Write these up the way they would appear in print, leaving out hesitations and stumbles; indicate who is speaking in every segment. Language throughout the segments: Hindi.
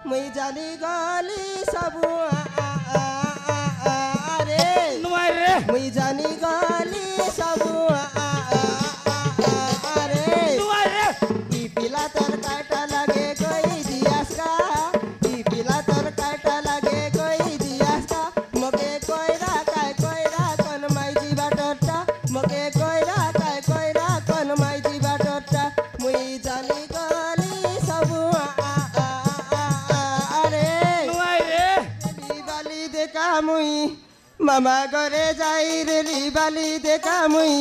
Speaker 1: मुई जानी गली सबु अरे
Speaker 2: नुआई रे
Speaker 1: मुई जानी गली सबु अरे
Speaker 2: नुआई रे
Speaker 1: ई पिला तर काटा लगे कोई दियास का ई पिला तर काटा लगे कोई दियास का मके कोइरा कोन माई जी बाटोटा मके कोइरा कोन माई जी बाटोटा मुई जानी गली सबु मुई मामा घरे जाई रेली बाली देखा मुई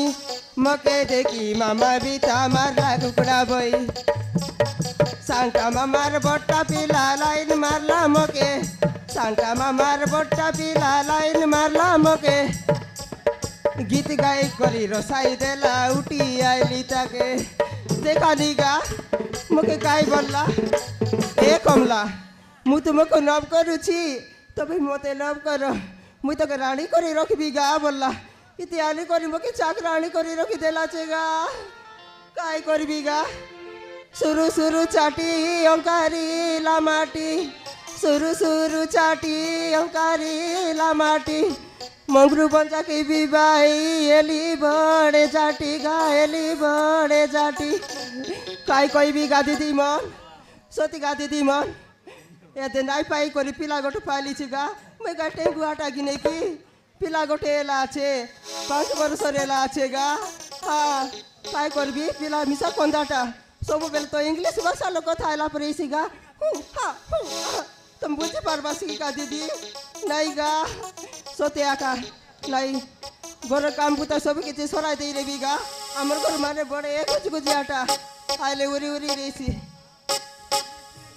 Speaker 1: मके देखी मामा बिता मारला कुकड़ा बोई सांका मामार बोट्टा पिला लाइन मारला मके सांका मामार बोट्टा पिला लाइन मारला मके गीत गाई करी रसाई देला उठी आईली ताके देखा निगा मके काई बोलला ए कमला मु तुमको नव करुची तबे मते लव कर मुई तो राणी करी रखबी गा बोलला इत्यादि करी मके चाकराणी करी रखी देला छेगा काय करबी गा सुरु सुरु चाटी अंकारी लामाटी सुरु सुरु चाटी अंकारी लामाटी मंगरू बंजा की बिबाई एली बड़े जाटी गा एली बड़े जाटी काय कहबी गा दीदी मन सती गा दीदी मन एते नाई पाई करी पिला गोटे पाली गा मैं गाटे गुआटा गिने की पिला गोटे एला आछे 5 वर्ष रेला आछे गा हाँ काय करबी पिला मिसा कंदाटा सब बेल तो इंग्लिश भाषा लोग कथा आला परेसी गा हाँ तुम बुझी पारबा सी का दीदी नहीं गा सोते आका नहीं गोर काम बुता सब किछि सराय दे रेबी गा हमर घर माने बड़े कुछ कुछ आटा आइले उरी उरी रेसी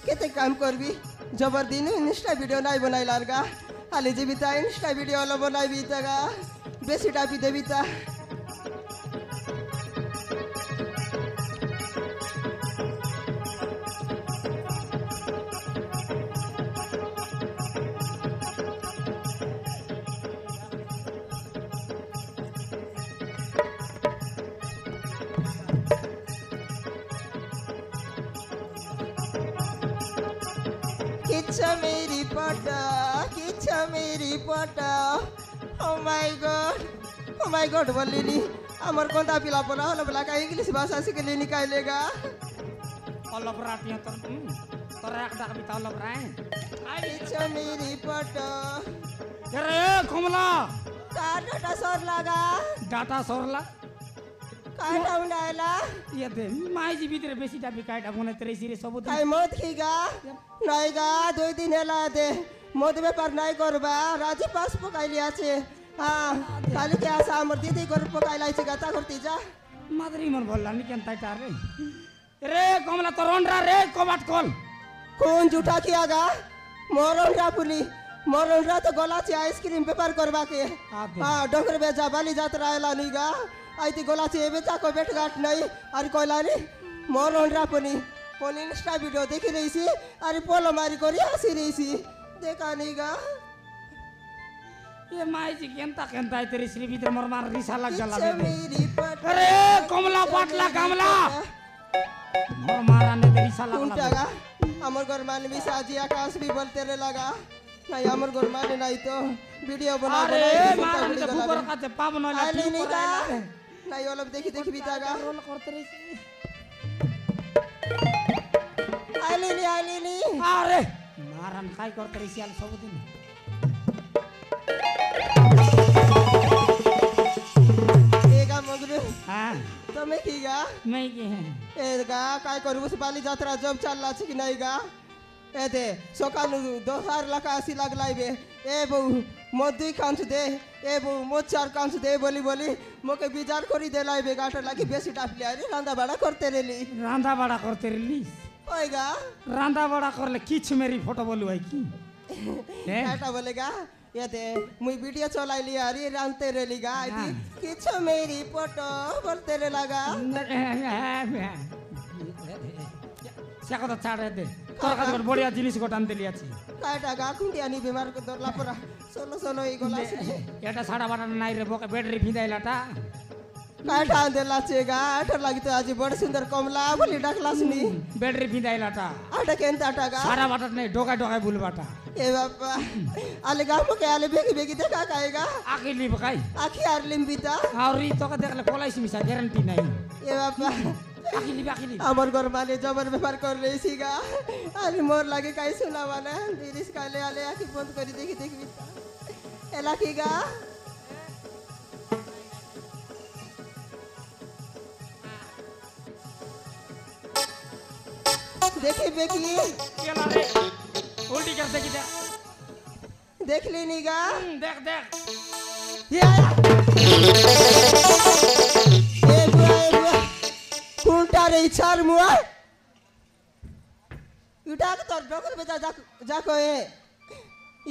Speaker 1: केते काम करबी जबर दिन इंस्टा वीडियो नहीं बनाई लारगा हाली जीविता इंस्टा वीडियो वाला बनाई बीतागा बेसी टापी देवीता किच्छा मेरी पटा ओ माय गॉड बोलिनी अमर कोंता पिला पला हल बला का इंग्लिश भाषा सिखले निकालेगा
Speaker 2: अलग रातिया तर एक डाक बिता अलग राय
Speaker 1: किच्छा मेरी पटा
Speaker 2: अरे कमला
Speaker 1: का डाटा सर लगा
Speaker 2: डाटा सरला
Speaker 1: काटा उंडायला
Speaker 2: ये दे माई जी भीतर बेसी डाबी काटा बने तेरे सिरे सब
Speaker 1: काय मत खीगा नहीं गा 2 दिन हेला दे मत व्यापार नहीं करबा राजी पास पकाइली आछे हाँ खाली के आशा हमर दीदी कर पकाइलाई छे गाता करती जा
Speaker 2: मादरी मन बोलला नि केन ताइटा रे कमला तो रोंडरा रे कोबाट कॉल
Speaker 1: कौन झूठा किया गा मोरंडरा पुली मोरंडरा तो गोला छे आइसक्रीम व्यापार करबा के हाँ डोंगर बेजा बाली जात्रा आइला नी गा आइती गोला छे बेचा को बेटघाट नहीं अरे कोइला रे मोरंडरा पुनी कोन इंस्टा वीडियो देखि रही सी अरे पोलो मारी करी हसी रही सी देखा नहीं गा
Speaker 2: ये माई जी केनता तेरे श्री भीतर मोर मार रिसा लग जाला
Speaker 1: अरे
Speaker 2: कमला पाटला कमला मोर मारा ने रिसा लग
Speaker 1: जाला हमर घर माने भी साजी आकाश भी बोलते रे लगा नहीं हमर घर माने नहीं तो वीडियो बना
Speaker 2: अरे मारा ने ऊपर काते पावन वाला
Speaker 1: नहीं गा नहीं ओलब देखि बितागा
Speaker 2: रोल करते रही
Speaker 1: आइली
Speaker 2: अरे मारन काय करते रही सियाल सब दिन
Speaker 1: एगा मगरू
Speaker 2: हां
Speaker 1: तमे की गा
Speaker 2: नहीं के
Speaker 1: एगा काय करू बस बाली यात्रा जब चलला छी कि नहीं गा ए दे सकालु 2000 लाख आसी लागलाइबे ए बहु मदुई कांच दे ए बहु मो 4 कांच दे बोली मोके बिजार करी देलाइबे गाटा लागी बेसी टापली आरे रांदा बड़ा करते रेली ओएगा
Speaker 2: रांदा बड़ा करले किछ मेरी फोटो बोलू है की
Speaker 1: गाटा बोलेगा ये दे मुई वीडियो चलाइली अरे रांते रेली गा किछ मेरी फोटो बोलते रे लगा
Speaker 2: सेको तो छाड़ दे तोर का बढ़िया जिनिस गोटान देली आछि
Speaker 1: काटा गा खुंडियानी बीमार को दरला परा सोलो ई गोला
Speaker 2: एटा साडा बाटा नाइ रे बोके बैटरी फिदाइलाटा
Speaker 1: काठा देला छेगा आठ लागी तो आज बड़ सुंदर कमला बोली डाकलासनी
Speaker 2: बैटरी पिंदाइलाटा
Speaker 1: आठ केंता टाका
Speaker 2: सारा बाटा नहीं डोका डोका बुल बाटा
Speaker 1: ए बापा आले गाम के आले बेगी बेगी देखा काएगा
Speaker 2: आखिली बकाई
Speaker 1: आखी आर लिंबिता
Speaker 2: और री तो का देखले कोलाई मिसा गारंटी नहीं
Speaker 1: ए बापा
Speaker 2: आखिली
Speaker 1: আমার ঘর মানে জবর ব্যাপার করে রেছিগা আরে মোর লাগে কাই শোনাবা না দিরিস কালে আলে আখি বন্ধ করে দেখি দেখবি এলা কিগা দেখি বেকি
Speaker 2: केला रे उल्टी कर देखी दे
Speaker 1: দেখলি নিগা
Speaker 2: देख देख
Speaker 1: এ বুয়া কোনটা রে ইছার মুয়া ইটা তোর ডকর বেজা যাকো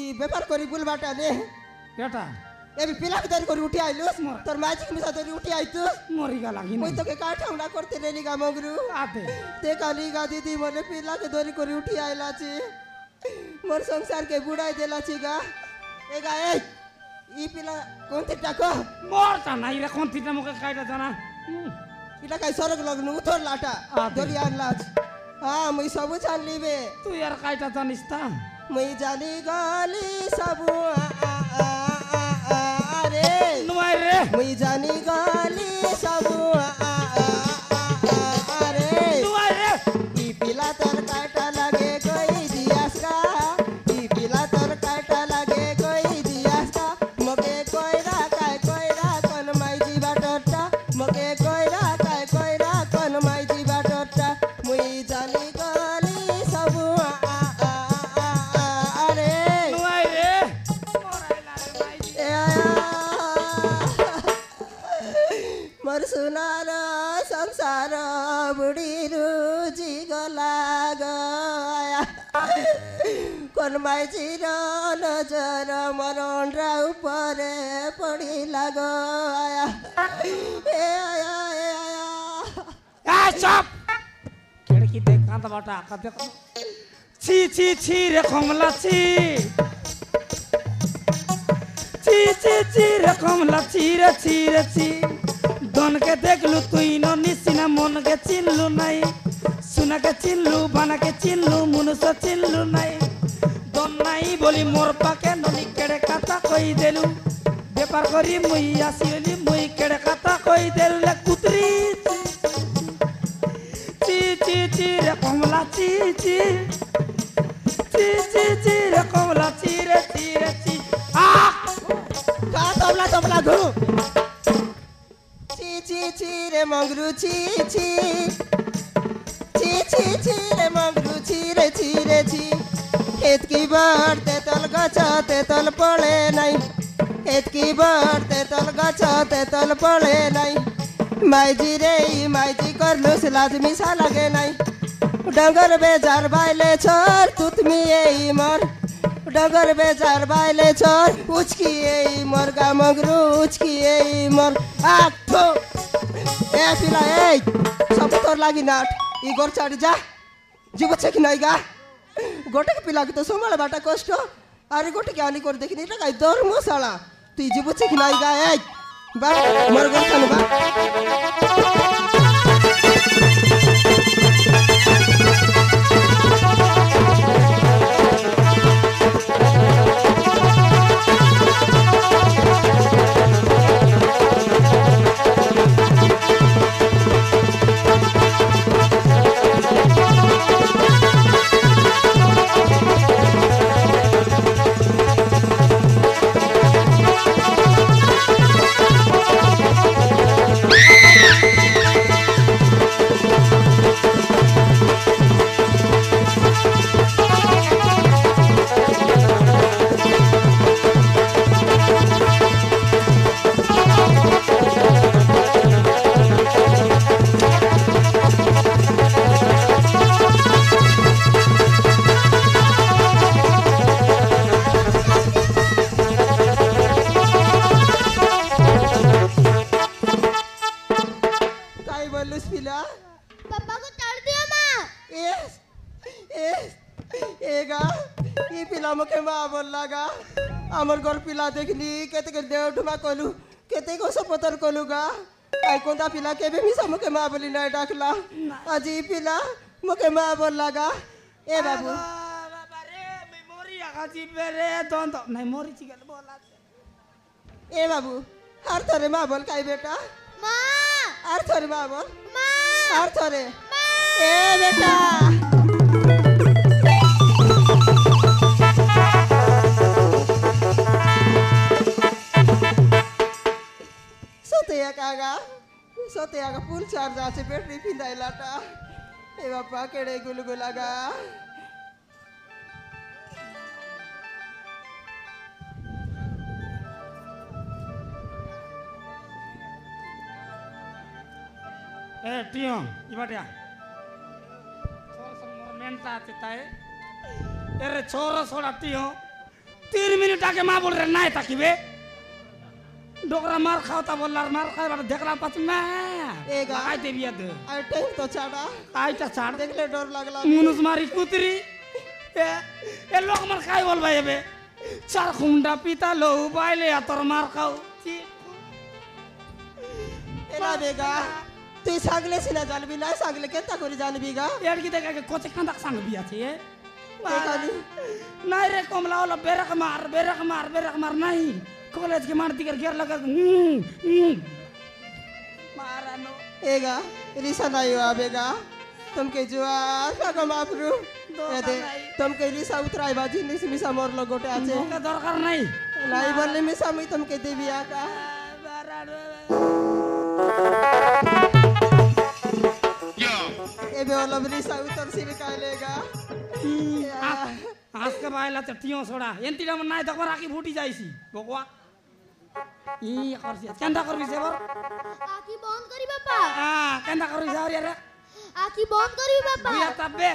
Speaker 1: ই ব্যাপার করি বুলবাটা নে
Speaker 2: बेटा
Speaker 1: এবি পিলাক ধরি করে উঠি আইলুস তোর মাঝি মিছা ধরি উঠি আইতুস
Speaker 2: मोरी का लागी
Speaker 1: ওই
Speaker 2: नहीं
Speaker 1: তোকে কাঠাউনা করতে রেলি গা মগরু
Speaker 2: आते
Speaker 1: তে কালি গা দিদি মনে পিলাকে ধরি করে উঠি আইলাছি মোর সংসার কে বুড়াই দেলাছি গা এ গা এই ই পিলা কোনতে টাকো
Speaker 2: मोरता नहीं रे कौन थीटा मुके काइटा जाना
Speaker 1: এটা কাই সরক লগনু উথর লাটা
Speaker 2: আতে।
Speaker 1: ধরি আনলাছ হ্যাঁ মুই সবু জানলিবে
Speaker 2: तू यार काइटा जानिस ता
Speaker 1: মুই জানি গলি সবু আরে
Speaker 2: नुआई रे
Speaker 1: মুই জানি গলি সবু আরে
Speaker 2: नुआई रे
Speaker 1: ই পিলা তোর কাটা লাগে কই দিয়াস গা ই পিলা তোর কাটা লাগে কই দিয়াস গা মকে কইরা কোন মাইজি বাটরটা মকে কইরা কোন মাইজি বাটরটা মুই জানি গলি সবু আরে
Speaker 2: नुआई रे मोराइला रे भाई
Speaker 1: এ মোর সোনার সংসার বুড়ি রুজি গলা গয়া কোন মাইজির নজর মরণরা উপরে পড়িলা গয়া এ আয়া
Speaker 2: ए चुप खिड़की देख कांता बाटा का देखो छी रे कमला छी रे कमला छी रे दोन के देखलू तुई न निसिना मन के चिनलू नहीं सुना के चिनलू बना के चिनलू मुनुस चिनलू नहीं दोन नहीं बोली मोर पाके ननी केड़े काता कई देलू व्यापार करी मुई आसिली मुई केड़े काता कई देलू कुतरी ची रे कमला ची रे कमला ची रे आ
Speaker 1: কা তবলা ঘু ছি রে মগরু ছি রে মগরু ছি রে खेत की बार ते तल गचा ते तल पड़े नहीं खेत की बार ते तल गचा ते तल पड़े नहीं माईजी रे माईजी कर लो लाजमी सा लगे नहीं डगर बेजार बायले छोर तुतमी ये मर डगर बेजार बायले छोर उचकी ये मर गा मगरू उचकी ये मर आख थो ए पिला ए सब तोर लागी नाट ई गोर चाड़ी जा जीव छे कि नहीं गा गोटे के पिला के तो संभाल बाटा कष्ट अरे गोटे के आनी कर देखी नहीं धर्मशाला तुई जीव छे कि नहीं गा ए बा मर गोर खाने बा
Speaker 3: पापा को तड़ दिया माँ
Speaker 1: एगा ई पिला मके माँ बोल लगा आमर घर पिला देखली केते के देव ढुमा कोलू केते को सपतर कोलूगा आई कोणता पिला केबे मिसा मुके मा बोली नाही टाकला अजी पिला मुके मा बोल लागा ए बाबू
Speaker 2: बाबा रे मेमोरी आगाची बेरे दोन तो नाही मोरीची गल बोला
Speaker 1: ए बाबू हर थोरे मा बोल काय बेटा
Speaker 3: মা
Speaker 1: हर थोरे मा बोल
Speaker 3: মা
Speaker 1: हर थोरे ए बेटा सोते आगा फुल चार्ज आचे बैटरी पिंदाई लाटा ए बापा केड़े गुलगुलागा
Speaker 2: ए टियो इबाटिया छोरा सब मोर मेंटा आते एरे छोरा सोड़ा टियो 3 मिनट आके मां बोल रे नाय ताकिबे डोकरा मार खावता बोलला मार खाय बार देखला पाछ मैं
Speaker 1: एगा
Speaker 2: आय देबिया दे
Speaker 1: आय टेक तो चाड़ा
Speaker 2: आयटा छाड़
Speaker 1: देखले डर लागला
Speaker 2: मुनुस मारी कुतरी ए लोग मन खाय बोल भाई बे चार खुंडा पीता लो बाइले तोर मार खाओ
Speaker 1: एला बेगा তুই সাগলে সিনা জানবি না সাগলে কেনতা করে জানবি গা
Speaker 2: এর কি দেখা কোচে কান্দা সাং বিয়া আছে
Speaker 1: এখানে
Speaker 2: নাই রে কমলা হলো বেরক মার নাই कॉलेज के मारती कर घेर लगा मारानो
Speaker 1: एगा रिसा नहीं आवेगा तुमके जुआ लगा माफरू दे तुमके रिसा उतराई बाजी निस मिसा मोर लगोटे आचे
Speaker 2: का दरकार नहीं
Speaker 1: नहीं बोलले मिसा मी तुमके देवी आका ए बेला रिसा उतर सिर कालेगा
Speaker 2: आज के बायला चटियो सोडा एंतीडा मन नाय दखर आकी फुटी जाईसी भगवा ই করছি কেনটা করবি সেবার
Speaker 3: আকি বন্ধ করি বাবা
Speaker 2: কেনটা করবি সেবার यार
Speaker 3: আকি বন্ধ করি বাবা
Speaker 2: বিয়া তবে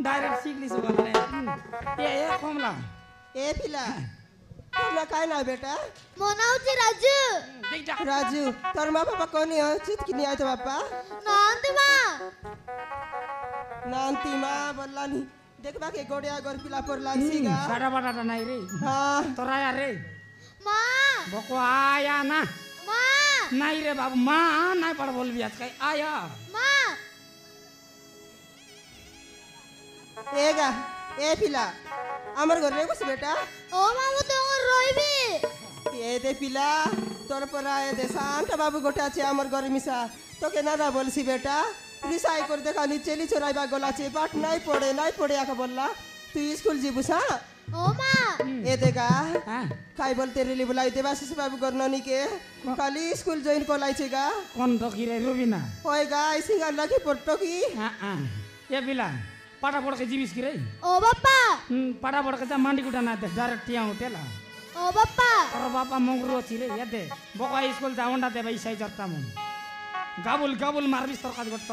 Speaker 2: ডাইরেক্ট শিখলি সে বললে এ কমলা
Speaker 1: ए पिला तुला काय ना बेटा
Speaker 3: মনে হচ্ছে রাজু
Speaker 1: राजू तोर माँ पापा कोनी हो चित किनी आए थे पापा
Speaker 3: নান্তি মা
Speaker 1: नांती माँ बोललानी देखबा के गोड़िया गोर पिला पर लागसीगा
Speaker 2: साडा बाटा नाही रे
Speaker 1: हां
Speaker 2: तोरा यार रे
Speaker 3: মা
Speaker 2: बको आया ना
Speaker 3: মা
Speaker 2: नाही रे बाबू मां नाही पड बोलबी आज काय आया
Speaker 3: মা
Speaker 1: एगा ए पिला আমার ঘরে বস বেটা
Speaker 3: ও মামু তো রইবি
Speaker 1: এ দে পিলা তোর পর আয় দে শান্ত বাবু গোটা আছে আমার ঘরে মিশা তোকে না বলছি বেটা রিসাই করে দেখা নি চেলি চড়াইবা গলাছে পাঠ নাই পড়ে আকা বললা তুই স্কুল যাবুস হ্যাঁ
Speaker 3: ও মা
Speaker 1: এ দেখা
Speaker 2: हां
Speaker 1: খাই বলতে রেলি বলাই দেবা শিশু বাবু গরননি কে খালি স্কুল জয়েন কলাইছে গা
Speaker 2: কোন তো কি রে রবিনা
Speaker 1: ওই গা সিঙ্গার লাগি পড়তো কি
Speaker 2: ए बिला पाटा पड़ के जीविस की रे
Speaker 3: ও বাবা
Speaker 2: पाटा पड़ के जा मांडी गुटा ना दे डायरेक्ट टिया उठेला
Speaker 3: ও বাবা
Speaker 2: और बापा मंगरो छी रे यादे बका स्कूल जावंडा दे भाई साई जरता मन गाबुल मारबिस तोर काज गट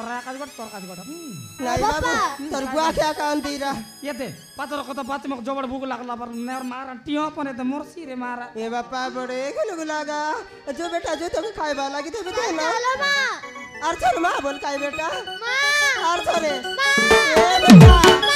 Speaker 1: নাই বাবু তোর বুয়া কে কান দিরা
Speaker 2: यादे पातर कत पात मक जबड़ भूख लागला पर नेर मार टियो पने त मोरसी रे मारा
Speaker 1: ए बापा बड़े गुलगुलागा जो बेटा जो तो खाइबा लागी तो बेटा ना
Speaker 3: হ্যালো মা
Speaker 1: আর তোর মা বল কাই বেটা
Speaker 3: মা
Speaker 1: আর তোরে
Speaker 3: মা
Speaker 1: এ বেটা
Speaker 3: মা